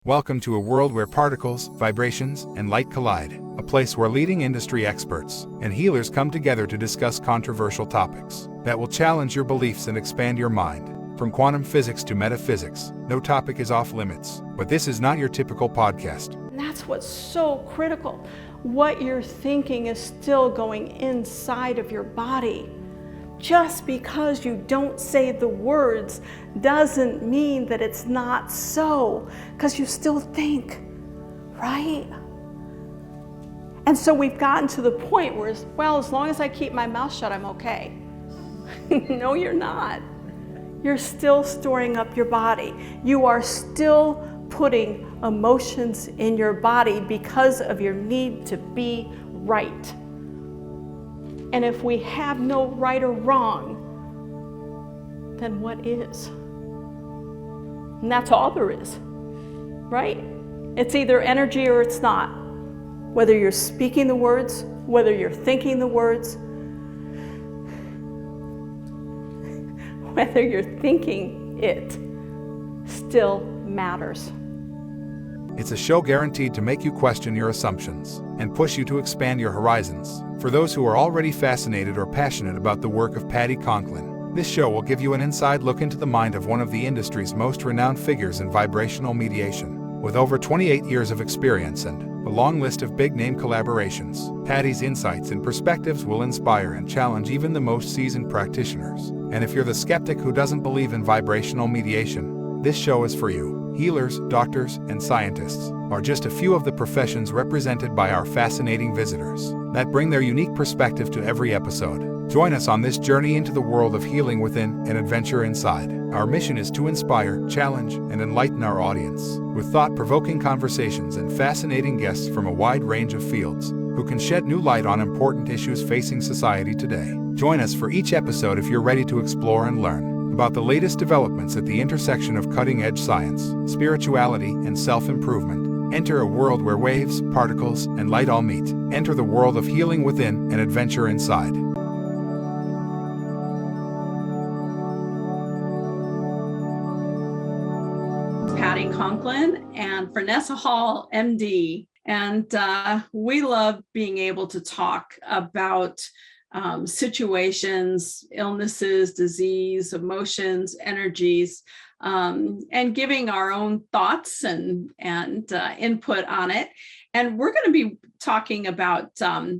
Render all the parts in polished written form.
Welcome to a world where particles, vibrations, and light collide, a place where leading industry experts and healers come together to discuss controversial topics that will challenge your beliefs and expand your mind. From quantum physics to metaphysics, no topic is off limits, but this is not your typical podcast. And that's what's so critical. What you're thinking is still going inside of your body. Just because you don't say the words doesn't mean that it's not so, because you still think, right? And so we've gotten to the point where, well, as long as I keep my mouth shut, I'm okay. No, you're not. You're still storing up your body. You are still putting emotions in your body because of your need to be right. And if we have no right or wrong, then what is? And that's all there is, right? It's either energy or it's not. Whether you're speaking the words, whether you're thinking the words, whether you're thinking it, still matters. It's a show guaranteed to make you question your assumptions and push you to expand your horizons. For those who are already fascinated or passionate about the work of Patti Conklin, this show will give you an inside look into the mind of one of the industry's most renowned figures in vibrational mediation. With over 28 years of experience and a long list of big-name collaborations, Patti's insights and perspectives will inspire and challenge even the most seasoned practitioners. And if you're the skeptic who doesn't believe in vibrational mediation, this show is for you. Healers, doctors, and scientists are just a few of the professions represented by our fascinating visitors that bring their unique perspective to every episode. Join us on this journey into the world of healing within and adventure inside. Our mission is to inspire, challenge, and enlighten our audience with thought-provoking conversations and fascinating guests from a wide range of fields who can shed new light on important issues facing society today. Join us for each episode if you're ready to explore and learn about the latest developments at the intersection of cutting-edge science, spirituality, and self-improvement. Enter a world where waves, particles, and light all meet. Enter the world of healing within and adventure inside. Patti Conklin and Frenesa Hall, MD. And we love being able to talk about situations, illnesses, disease, emotions, energies, and giving our own thoughts and input on it. And we're going to be talking about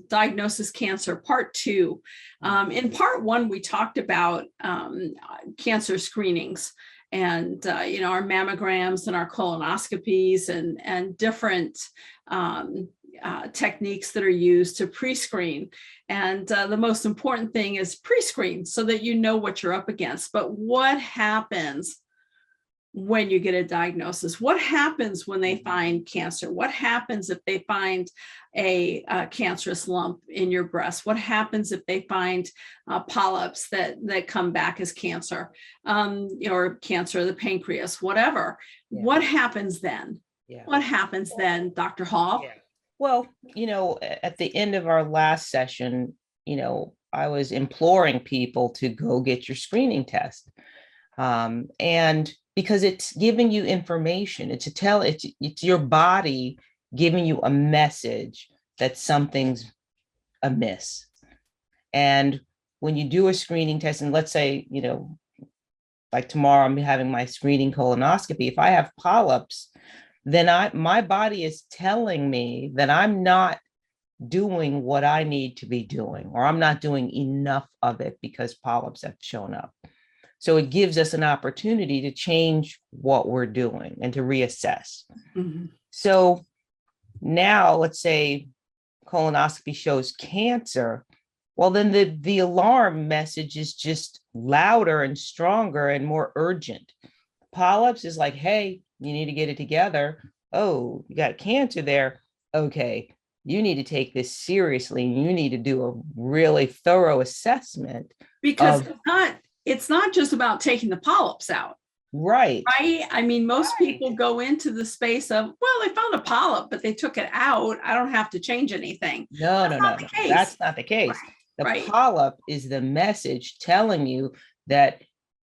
diagnosis cancer part 2. In part 1, we talked about cancer screenings and our mammograms and our colonoscopies and different techniques that are used to pre-screen. And the most important thing is pre-screen so that you know what you're up against. But what happens when you get a diagnosis? What happens when they find cancer? What happens if they find a cancerous lump in your breast? What happens if they find polyps that come back as cancer, or cancer of the pancreas, whatever? Yeah. What happens then? Yeah. What happens then, Dr. Hall? Yeah. Well, at the end of our last session, I was imploring people to go get your screening test. And because it's giving you information, it's your body giving you a message that something's amiss. And when you do a screening test, and let's say, like tomorrow I'm having my screening colonoscopy, if I have polyps, then my body is telling me that I'm not doing what I need to be doing, or I'm not doing enough of it because polyps have shown up. So it gives us an opportunity to change what we're doing and to reassess. Mm-hmm. So now let's say colonoscopy shows cancer. Well, then the alarm message is just louder and stronger and more urgent. Polyps is like, hey, you need to get it together. Oh, you got cancer there. Okay, you need to take this seriously. You need to do a really thorough assessment. Because it's not just about taking the polyps out. Right. Right. I mean, most people go into the space of, well, they found a polyp, but they took it out. I don't have to change anything. No. That's not the case. Right. The polyp is the message telling you that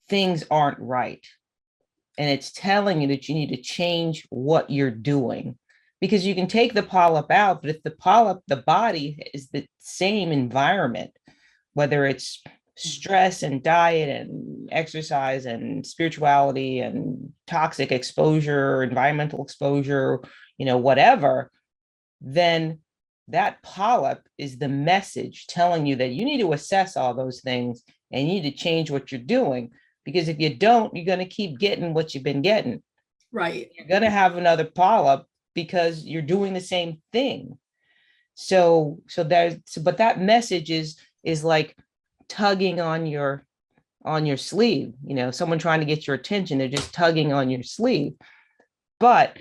things aren't right. and it's telling you that you need to change what you're doing, because you can take the polyp out, but if the body is the same environment, whether it's stress and diet and exercise and spirituality and toxic exposure, environmental exposure, whatever, then that polyp is the message telling you that you need to assess all those things and you need to change what you're doing. Because if you don't, you're going to keep getting what you've been getting. Right. You're going to have another polyp because you're doing the same thing. So but that message is like tugging on your sleeve, someone trying to get your attention. They're just tugging on your sleeve. But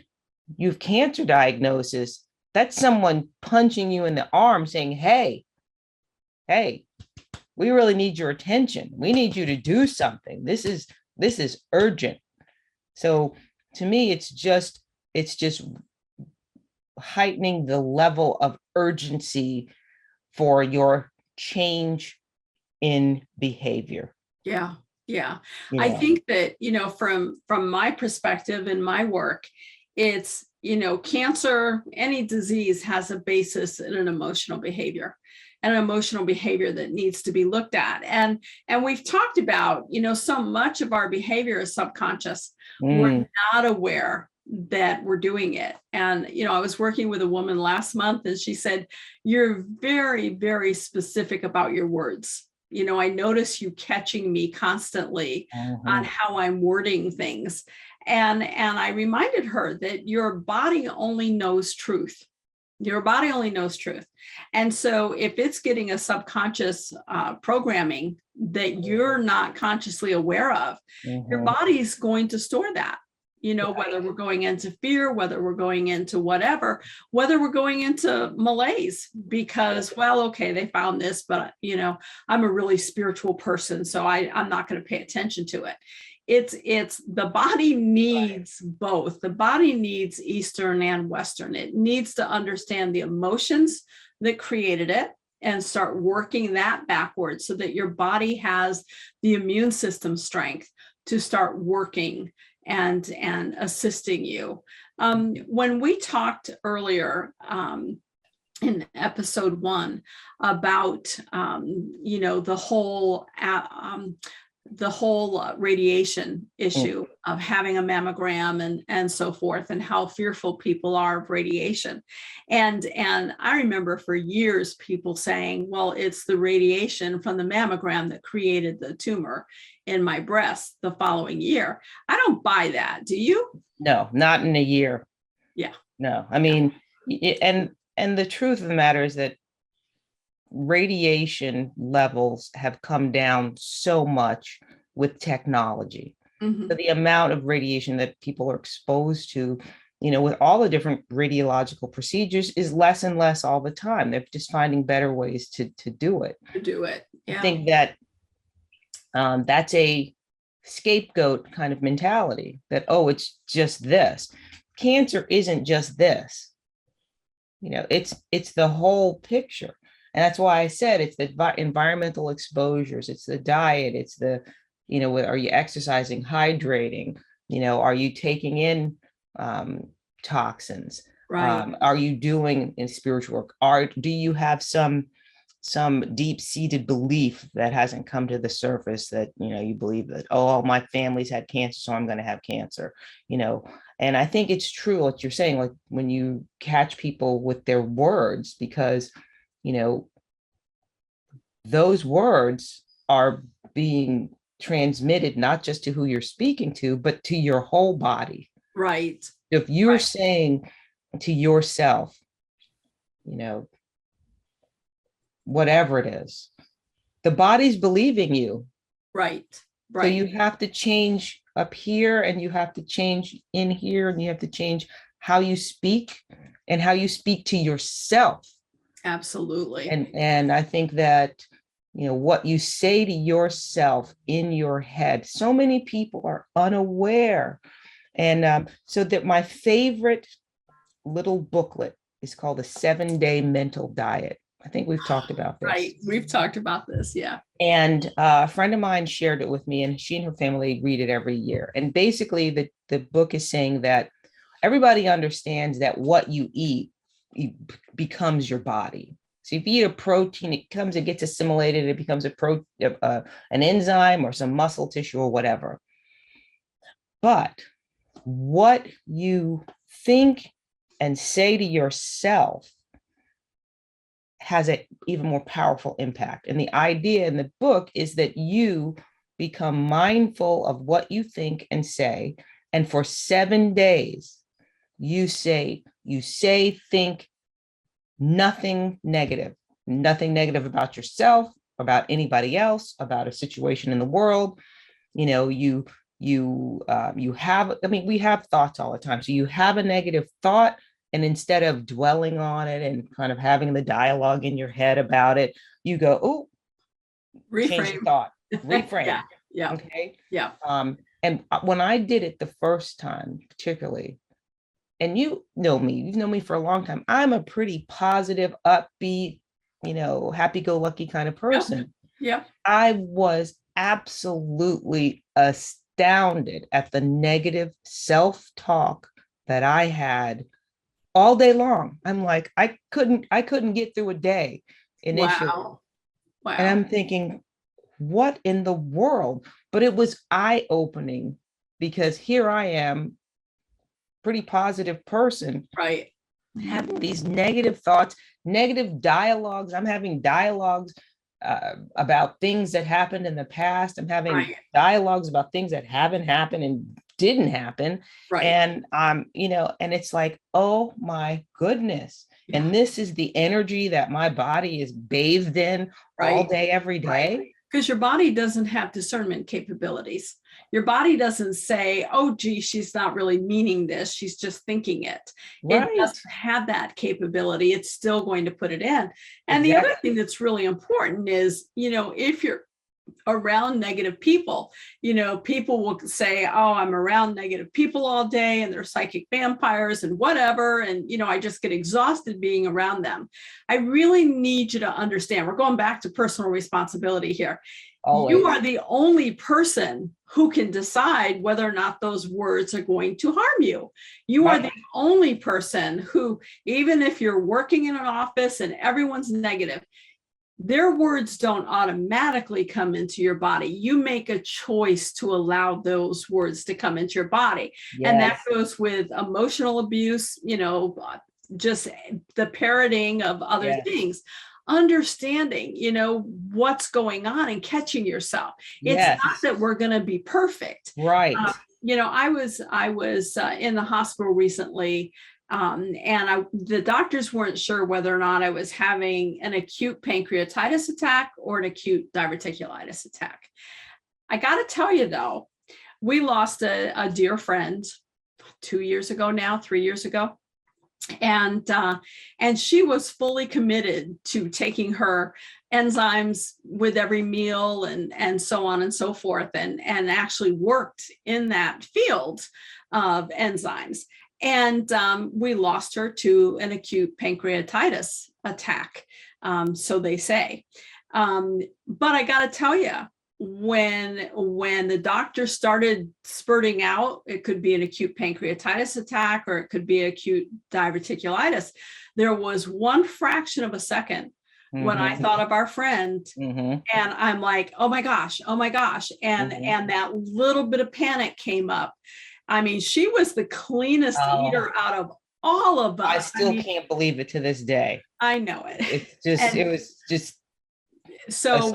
you have cancer diagnosis. That's someone punching you in the arm saying, hey, we really need your attention. We need you to do something. This is urgent. So to me, it's just heightening the level of urgency for your change in behavior. Yeah. Yeah. I think that, from my perspective in my work, it's, cancer, any disease has a basis in an emotional behavior, and an emotional behavior that needs to be looked at. And we've talked about, so much of our behavior is subconscious. We're not aware that we're doing it. And, I was working with a woman last month, and she said, you're very, very specific about your words. I notice you catching me constantly on how I'm wording things. And I reminded her that your body only knows truth. Your body only knows truth. And so if it's getting a subconscious programming that you're not consciously aware of, your body's going to store that. Whether we're going into fear, whether we're going into whatever, whether we're going into malaise because, well, okay, they found this, but, I'm a really spiritual person, so I'm not going to pay attention to it. It's the body needs both. The body needs Eastern and Western. It needs to understand the emotions that created it and start working that backwards so that your body has the immune system strength to start working and assisting you. When we talked earlier in episode 1 about the whole radiation issue of having a mammogram and so forth, and how fearful people are of radiation. And I remember for years people saying, well, it's the radiation from the mammogram that created the tumor in my breast the following year. I don't buy that. Do you? No, not in a year. Yeah. No, I mean, and the truth of the matter is that radiation levels have come down so much with technology. So the amount of radiation that people are exposed to, with all the different radiological procedures is less and less all the time. They're just finding better ways to do it. Yeah. I think that that's a scapegoat kind of mentality that, oh, it's just this. Cancer isn't just this. It's the whole picture. And that's why I said it's the environmental exposures, it's the diet, it's the, are you exercising, hydrating, are you taking in toxins? Right. Are you doing in spiritual work? Do you have some deep-seated belief that hasn't come to the surface that, you believe that, oh, my family's had cancer, so I'm going to have cancer, And I think it's true what you're saying, like when you catch people with their words, because those words are being transmitted not just to who you're speaking to, but to your whole body. Right. If you're saying to yourself, whatever it is, the body's believing you. Right. So you have to change up here, and you have to change in here, and you have to change how you speak and how you speak to yourself. Absolutely. And I think that, what you say to yourself in your head, so many people are unaware. And so that my favorite little booklet is called a 7-Day Mental Diet. I think we've talked about this. Right. We've talked about this. Yeah. And a friend of mine shared it with me, and she and her family read it every year. And basically, the book is saying that everybody understands that what you eat becomes your body. So if you eat a protein, it gets assimilated, it becomes an enzyme or some muscle tissue or whatever. But what you think and say to yourself has an even more powerful impact. And the idea in the book is that you become mindful of what you think and say. And for 7 days, you say, think nothing negative about yourself, about anybody else, about a situation in the world. You know, you have, I mean, we have thoughts all the time. So you have a negative thought, and instead of dwelling on it and kind of having the dialogue in your head about it, you go, oh, change the thought, reframe. Yeah. Yeah. Okay. Yeah. And when I did it the first time, particularly, and you've known me for a long time, I'm a pretty positive, upbeat, happy-go-lucky kind of person. Yeah. I was absolutely astounded at the negative self-talk that I had all day long. I'm like, I couldn't get through a day initially. Wow. And I'm thinking, what in the world? But it was eye-opening, because here I am, pretty positive person, right, having these negative thoughts, negative dialogues. I'm having dialogues about things that happened in the past. I'm having dialogues about things that haven't happened and didn't happen. Right. And and it's like, oh my goodness. Yeah. And this is the energy that my body is bathed in all day, every day. Because your body doesn't have discernment capabilities. Your body doesn't say, oh, gee, she's not really meaning this. She's just thinking it. It doesn't have that capability. It's still going to put it in. And the other thing that's really important is, if you're around negative people, people will say, oh, I'm around negative people all day and they're psychic vampires and whatever. And, I just get exhausted being around them. I really need you to understand, we're going back to personal responsibility here. Always. You are the only person who can decide whether or not those words are going to harm you. You are the only person who, even if you're working in an office and everyone's negative, their words don't automatically come into your body. You make a choice to allow those words to come into your body. Yes. And that goes with emotional abuse, just the parroting of other things. Understanding, what's going on and catching yourself. It's not that we're going to be perfect. Right. I was in the hospital recently, and the doctors weren't sure whether or not I was having an acute pancreatitis attack or an acute diverticulitis attack. I got to tell you, though, we lost a dear friend 3 years ago. And she was fully committed to taking her enzymes with every meal and so on and so forth, and actually worked in that field of enzymes. And we lost her to an acute pancreatitis attack, so they say. But I got to tell you, when the doctor started spurting out, it could be an acute pancreatitis attack or it could be acute diverticulitis, there was one fraction of a second when I thought of our friend, and I'm like, oh my gosh. And that little bit of panic came up. I mean, she was the cleanest eater out of all of us. I still can't believe it to this day. I know it. It was just so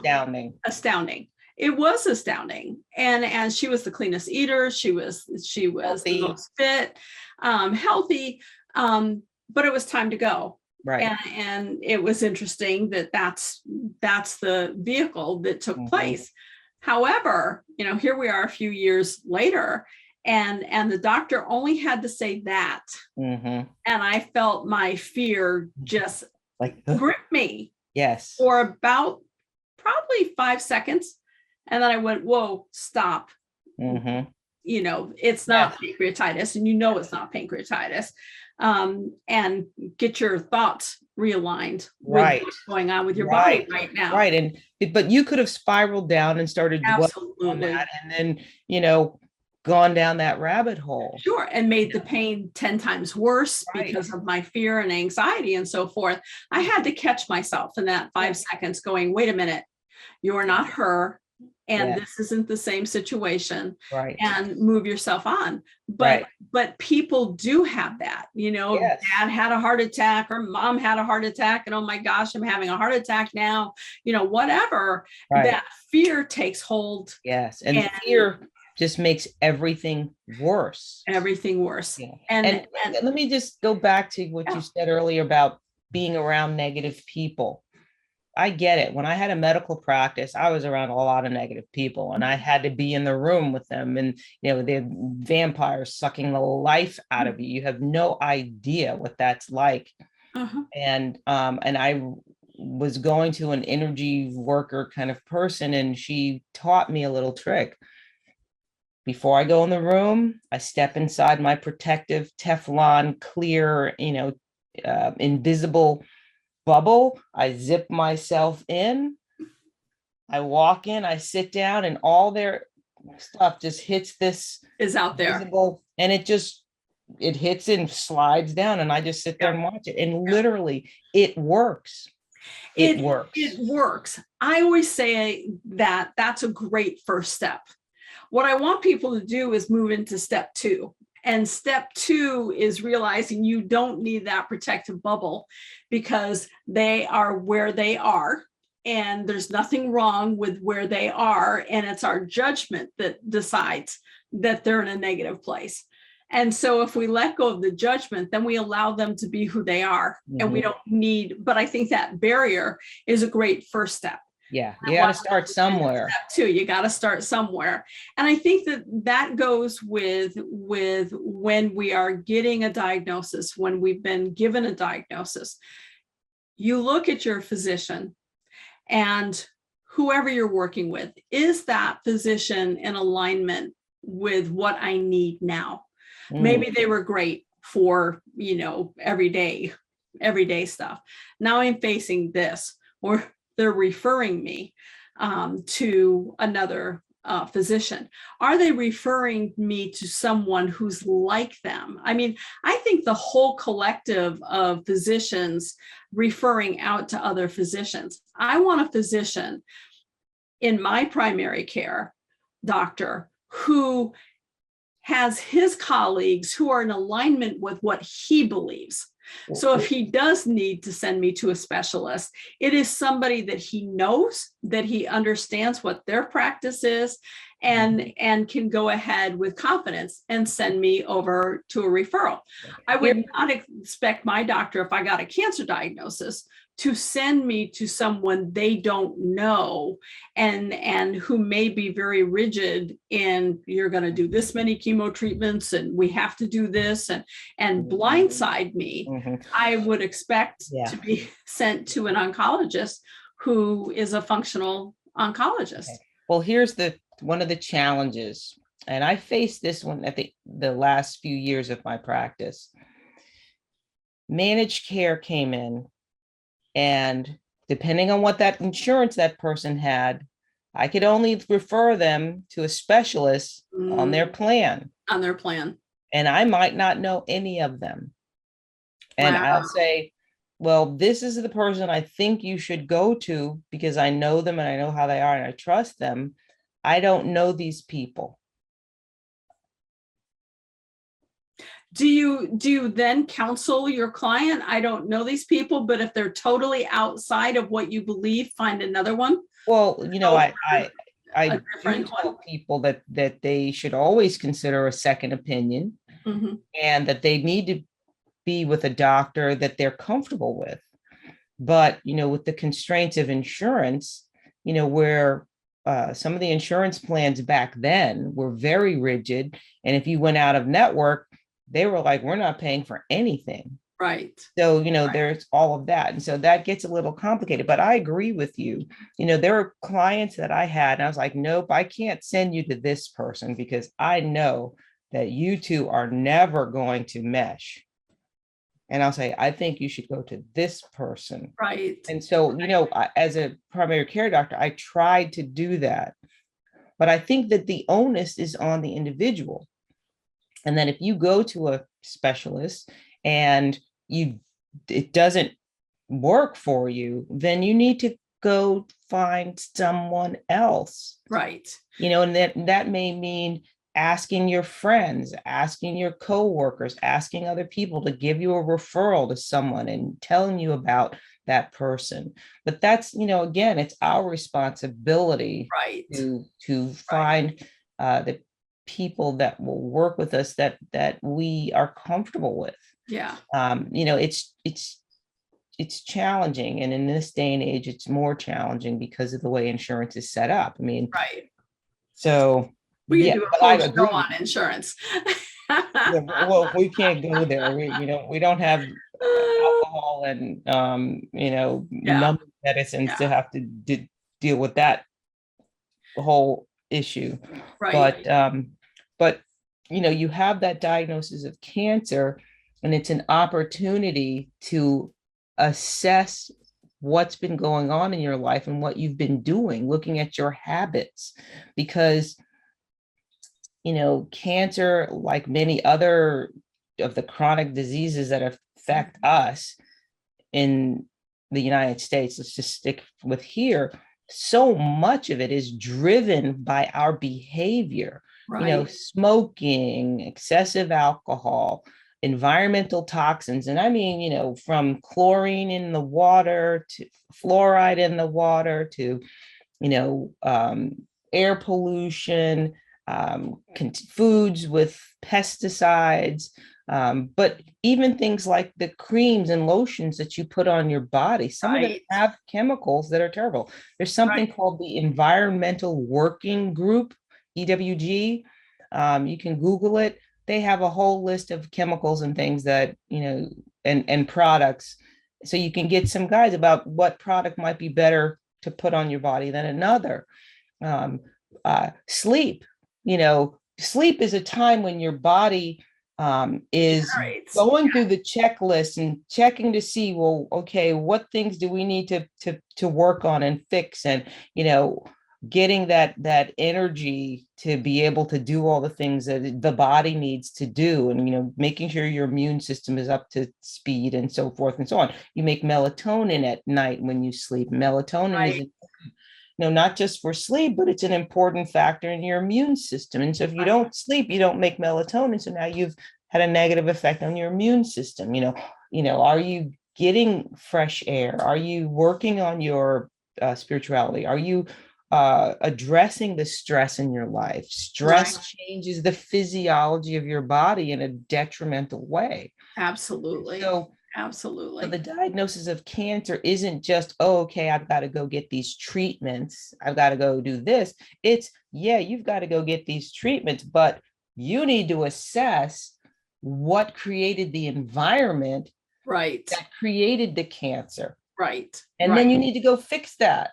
astounding. It was astounding. And she was the cleanest eater. She was the most fit, healthy. But it was time to go. Right. And it was interesting that's the vehicle that took place. However, here we are a few years later, and the doctor only had to say that. And I felt my fear just grip me. Yes. For about probably 5 seconds. And then I went, whoa, stop. It's not pancreatitis, and it's not pancreatitis. And get your thoughts realigned Right. with what's going on with your Right. body right now. Right. But you could have spiraled down and started dwelling on Absolutely. that, and then, gone down that rabbit hole. Sure. And made the pain 10 times worse Right. because of my fear and anxiety and so forth. I had to catch myself in that 5 seconds going, wait a minute, you're not her. And Yeah. this isn't the same situation, Right. and move yourself on. Right. But people do have that, Yes. dad had a heart attack or mom had a heart attack, and oh my gosh, I'm having a heart attack now, whatever. Right. That fear takes hold. Yes. And fear just makes everything worse. Everything worse. Yeah. And let me just go back to what you said earlier about being around negative people. I get it. When I had a medical practice, I was around a lot of negative people, and I had to be in the room with them, and they're vampires sucking the life out of you. You have no idea what that's like. And I was going to an energy worker kind of person, and she taught me a little trick. Before I go in the room, I step inside my protective Teflon clear, invisible bubble. I zip myself in. I walk in, I sit down, and all their stuff just hits this is out there. Invisible, and it hits and slides down, and I just sit there and watch it. And literally it works. It works. It works. I always say that that's a great first step. What I want people to do is move into step 2. And step 2 is realizing you don't need that protective bubble because they are where they are, and there's nothing wrong with where they are. And it's our judgment that decides that they're in a negative place. And so if we let go of the judgment, then we allow them to be who they are. And we don't need, but I think that barrier is a great first step. Yeah, you got to start somewhere. Step 2, you got to start somewhere. And I think that goes with when we are getting a diagnosis, when we've been given a diagnosis. You look at your physician and whoever you're working with, is that physician in alignment with what I need now? Maybe they were great for, everyday stuff. Now I'm facing this, or they're referring me to another physician. Are they referring me to someone who's like them? I mean, I think the whole collective of physicians referring out to other physicians. I want a physician in my primary care doctor who has his colleagues who are in alignment with what he believes. So if he does need to send me to a specialist, it is somebody that he knows, that he understands what their practice is, and can go ahead with confidence and send me over to a referral. I would not expect my doctor, if I got a cancer diagnosis, to send me to someone they don't know and who may be very rigid in, you're going to do this many chemo treatments and we have to do this and blindside me. I would expect to be sent to an oncologist who is a functional oncologist. Well, here's one of the challenges, and I faced this one at the last few years of my practice. Managed care came in, and depending on what that insurance that person had, I could only refer them to a specialist on their plan. On their plan. And I might not know any of them. And I'll say, well, this is the person I think you should go to because I know them and I know how they are and I trust them. I don't know these people. Do you then counsel your client? I don't know these people, but if they're totally outside of what you believe, find another one? Well, I do tell people that they should always consider a second opinion, and that they need to be with a doctor that they're comfortable with. But, with the constraints of insurance, where some of the insurance plans back then were very rigid. And if you went out of network, they were like, we're not paying for anything. Right. So, there's all of that. And so that gets a little complicated, but I agree with you. There are clients that I had, and I was like, nope, I can't send you to this person because I know that you two are never going to mesh. and I'll say, I think you should go to this person. Right. And so, as a primary care doctor, I tried to do that. But I think that the onus is on the individual. And then if you go to a specialist and it doesn't work for you, then you need to go find someone else. Right. And that may mean asking your friends, asking your coworkers, asking other people to give you a referral to someone and telling you about that person. But that's, again, it's our responsibility, right, to find the people that will work with us that we are comfortable with. Yeah. It's challenging, and in this day and age, it's more challenging because of the way insurance is set up. I mean, right. So we can do a whole show on insurance. Yeah, well, we can't go there. We don't have alcohol and numb medicines to have to deal with that whole issue. Right. But you have that diagnosis of cancer, and it's an opportunity to assess what's been going on in your life and what you've been doing, looking at your habits, because cancer, like many other of the chronic diseases that affect us in the United States, let's just stick with here, so much of it is driven by our behavior. Right. Smoking, excessive alcohol, environmental toxins. And I mean, from chlorine in the water to fluoride in the water to, air pollution, foods with pesticides, but even things like the creams and lotions that you put on your body, some of them have chemicals that are terrible. There's something called the Environmental Working Group, EWG. You can Google it. They have a whole list of chemicals and things that, and products. So you can get some guides about what product might be better to put on your body than another. Sleep. Sleep is a time when your body is going through the checklist and checking to see, well, okay, what things do we need to work on and fix, and getting that energy to be able to do all the things that the body needs to do, and making sure your immune system is up to speed and so forth and so on. You make melatonin at night when you sleep. Melatonin is not just for sleep, but it's an important factor in your immune system. And so if you don't sleep, you don't make melatonin. So now you've had a negative effect on your immune system. Are you getting fresh air? Are you working on your spirituality? Are you addressing the stress in your life? Stress changes the physiology of your body in a detrimental way. Absolutely. Absolutely. So the diagnosis of cancer isn't just, okay, I've got to go get these treatments. I've got to go do this. It's, you've got to go get these treatments, but you need to assess what created the environment that created the cancer. And then you need to go fix that.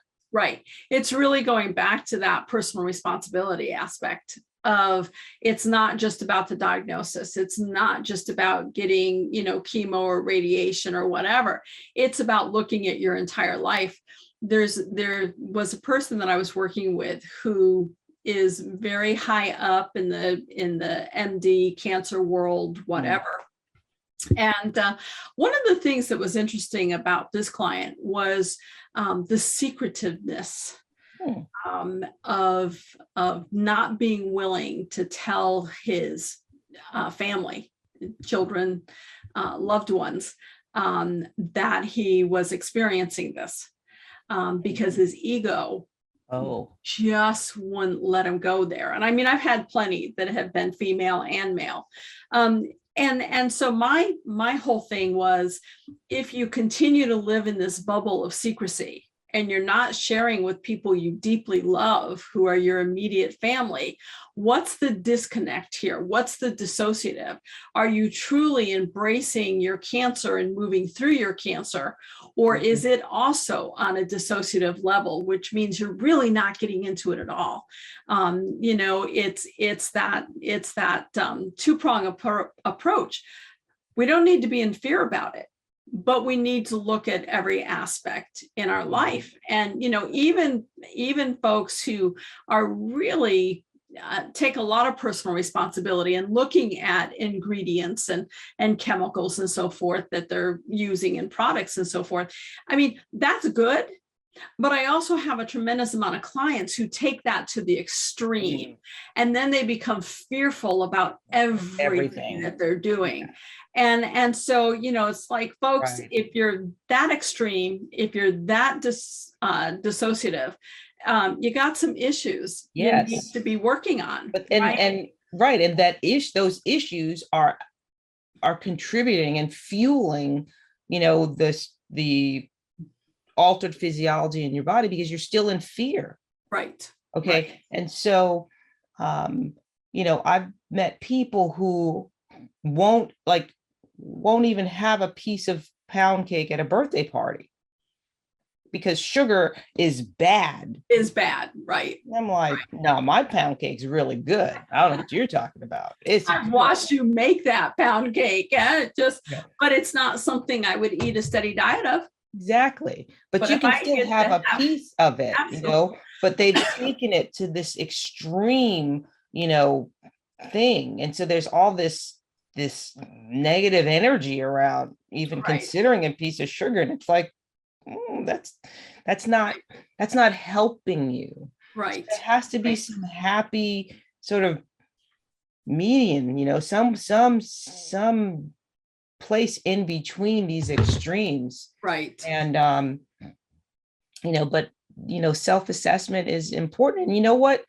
It's really going back to that personal responsibility aspect of, it's not just about the diagnosis. It's not just about getting, chemo or radiation or whatever. It's about looking at your entire life. There was a person that I was working with who is very high up in the MD cancer world, whatever. And one of the things that was interesting about this client was the secretiveness of not being willing to tell his family, children, loved ones, that he was experiencing this, because his ego just wouldn't let him go there. And I mean, I've had plenty that have been female and male. And so my whole thing was, if you continue to live in this bubble of secrecy and you're not sharing with people you deeply love, who are your immediate family, what's the disconnect here? What's the dissociative? Are you truly embracing your cancer and moving through your cancer? Or is it also on a dissociative level, which means you're really not getting into it at all? It's that two-prong approach. We don't need to be in fear about it, but we need to look at every aspect in our life. And, even folks who are really take a lot of personal responsibility and looking at ingredients and chemicals and so forth that they're using in products and so forth. I mean, that's good. But I also have a tremendous amount of clients who take that to the extreme, and then they become fearful about everything that they're doing. And so, it's like, folks, Right. if you're that extreme, if you're that dissociative, you got some issues you need Yes. to be working on. But right? and those issues are contributing and fueling, the altered physiology in your body, because you're still in fear. Right. Okay. Right. And so, I've met people who won't even have a piece of pound cake at a birthday party because sugar is bad. Right. I'm like, no, my pound cake's really good. I don't know what you're talking about. I've watched you make that pound cake. Yeah. But it's not something I would eat a steady diet of. Exactly. But you if can I still get have to a piece of it, Absolutely. but they've taken it to this extreme, thing. And so there's all this negative energy around even Right. considering a piece of sugar. And it's like, that's not helping you. Right. There has to be some happy sort of median, some place in between these extremes. Right. And but self-assessment is important. And you know what,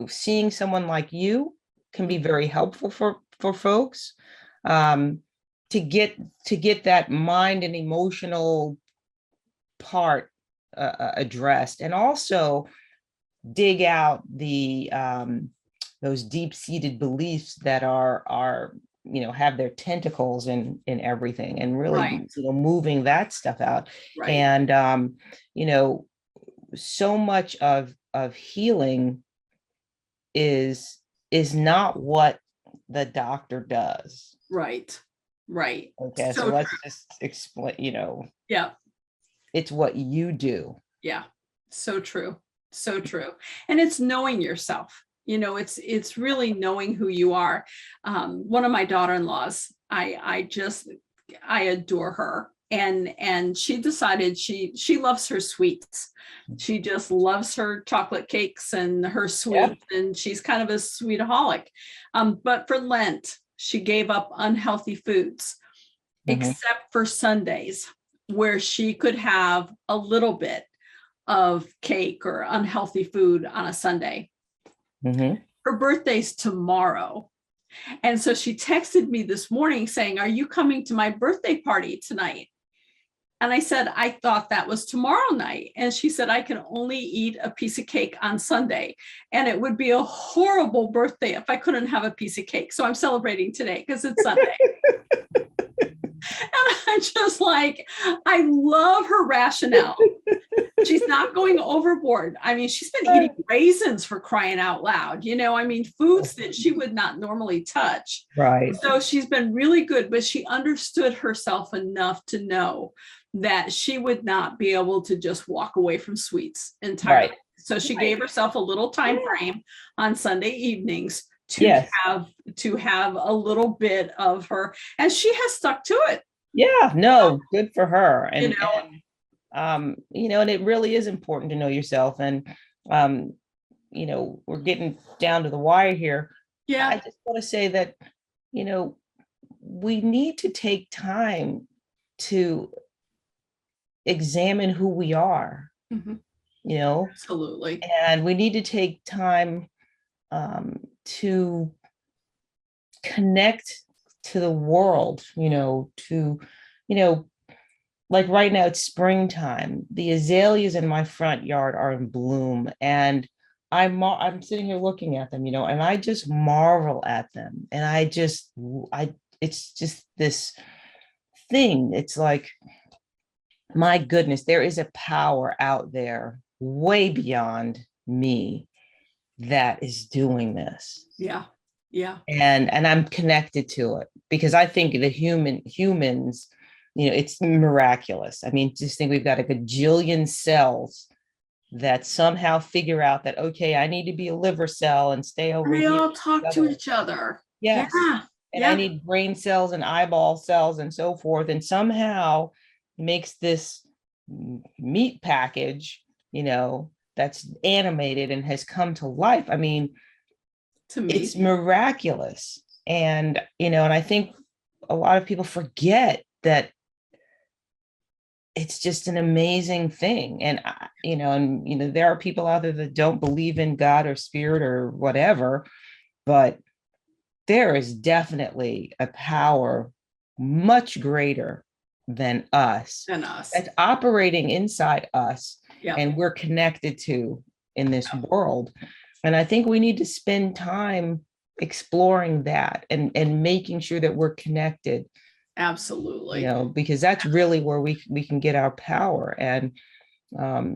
seeing someone like you can be very helpful for folks, to get that mind and emotional part addressed, and also dig out those deep-seated beliefs that are have their tentacles in everything, and really Right. moving that stuff out. Right. And so much of healing is not what the doctor does. Right. Right. Okay, so So let's just explain, yeah. it's what you do. Yeah. So true. So true. And it's knowing yourself. It's really knowing who you are. One of my daughter-in-laws, I adore her. And she decided she loves her sweets. She just loves her chocolate cakes and her sweets, and she's kind of a sweetaholic. But for Lent, she gave up unhealthy foods, except for Sundays, where she could have a little bit of cake or unhealthy food on a Sunday. Her birthday's tomorrow. And so she texted me this morning saying, "Are you coming to my birthday party tonight?" And I said, "I thought that was tomorrow night." And she said, "I can only eat a piece of cake on Sunday. And it would be a horrible birthday if I couldn't have a piece of cake. So I'm celebrating today because it's Sunday." And I just I love her rationale. She's not going overboard. I mean, she's been eating raisins, for crying out loud, foods that she would not normally touch. Right. So she's been really good, but she understood herself enough to know that she would not be able to just walk away from sweets entirely. Right. So she gave herself a little time frame on Sunday evenings to have a little bit of her, and she has stuck to it. Yeah, no, good for her. And it really is important to know yourself. And we're getting down to the wire here. Yeah. I just want to say that, we need to take time to examine who we are, Absolutely. and we need to take time to connect to the world, like right now it's springtime. The azaleas in my front yard are in bloom, and I'm sitting here looking at them, and I just marvel at them. And it's just this thing. It's like, my goodness, there is a power out there way beyond me that is doing this. Yeah. Yeah. And I'm connected to it. because I think the humans, it's miraculous. I mean, just think we've got a gajillion cells that somehow figure out that, okay, I need to be a liver cell and stay over We here. all talk to each other. Yes. Yeah. And I need brain cells and eyeball cells and so forth. And somehow makes this meat package, that's animated and has come to life. I mean, it's miraculous. And, and I think a lot of people forget that it's just an amazing thing. And, there are people out there that don't believe in God or spirit or whatever, but there is definitely a power much greater than us that's operating inside us. Yeah. And we're connected to in this world. And I think we need to spend time exploring that and making sure that we're connected. Absolutely. Because that's really where we can get our power. And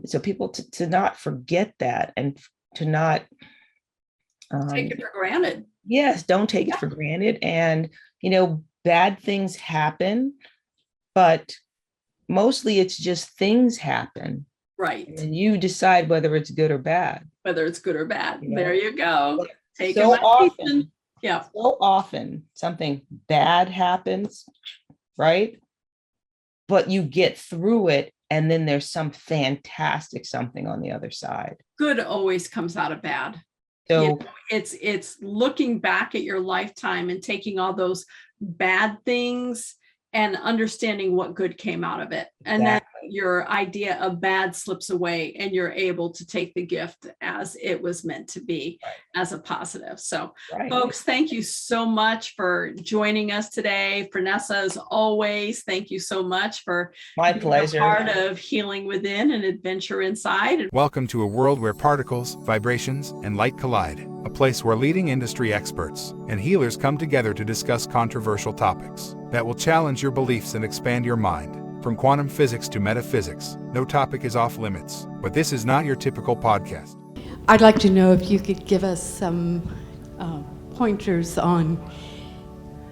so people to not forget that and to not take it for granted. Yes, don't take it for granted. And, bad things happen, but mostly it's just things happen. Right. And you decide whether it's good or bad. Whether it's good or bad. There you go. Take so often, so often something bad happens, right? But you get through it, and then there's some fantastic something on the other side. Good always comes out of bad. So it's looking back at your lifetime and taking all those bad things and understanding what good came out of it. And then your idea of bad slips away and you're able to take the gift as it was meant to be, as a positive. So folks, thank you so much for joining us today. Frenesa, as always, thank you so much for my pleasure. Part of Healing Within and Adventure Inside. Welcome to a world where particles, vibrations, and light collide, a place where leading industry experts and healers come together to discuss controversial topics that will challenge your beliefs and expand your mind. From quantum physics to metaphysics, no topic is off limits, but this is not your typical podcast. I'd like to know if you could give us some pointers on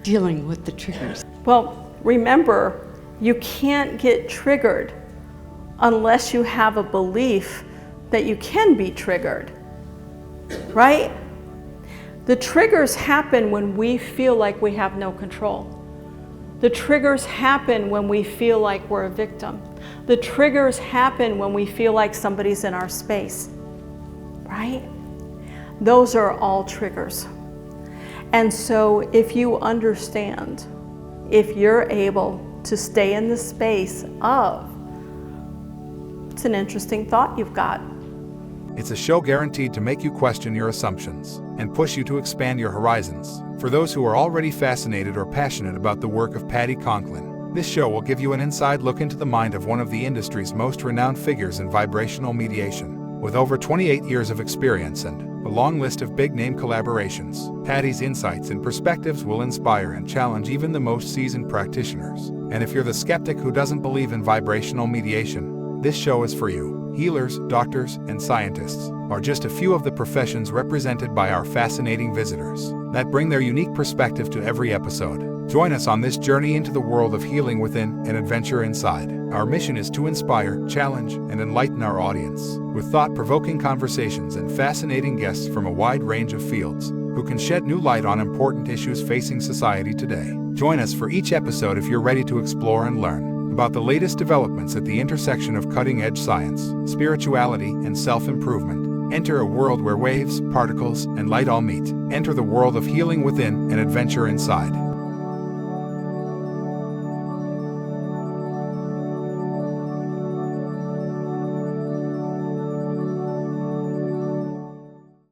dealing with the triggers. Well, remember, you can't get triggered unless you have a belief that you can be triggered, right? The triggers happen when we feel like we have no control. The triggers happen when we feel like we're a victim. The triggers happen when we feel like somebody's in our space, right? Those are all triggers. And so if you understand, if you're able to stay in the space of, it's an interesting thought you've got. It's a show guaranteed to make you question your assumptions and push you to expand your horizons. For those who are already fascinated or passionate about the work of Patti Conklin, this show will give you an inside look into the mind of one of the industry's most renowned figures in vibrational mediation. With over 28 years of experience and a long list of big-name collaborations, Patti's insights and perspectives will inspire and challenge even the most seasoned practitioners. And if you're the skeptic who doesn't believe in vibrational mediation, this show is for you. Healers, doctors, and scientists are just a few of the professions represented by our fascinating visitors that bring their unique perspective to every episode. Join us on this journey into the world of healing within and adventure inside. Our mission is to inspire, challenge, and enlighten our audience with thought-provoking conversations and fascinating guests from a wide range of fields who can shed new light on important issues facing society today. Join us for each episode if you're ready to explore and learn about the latest developments at the intersection of cutting-edge science, spirituality, and self-improvement. Enter a world where waves, particles, and light all meet. Enter the world of healing within and adventure inside.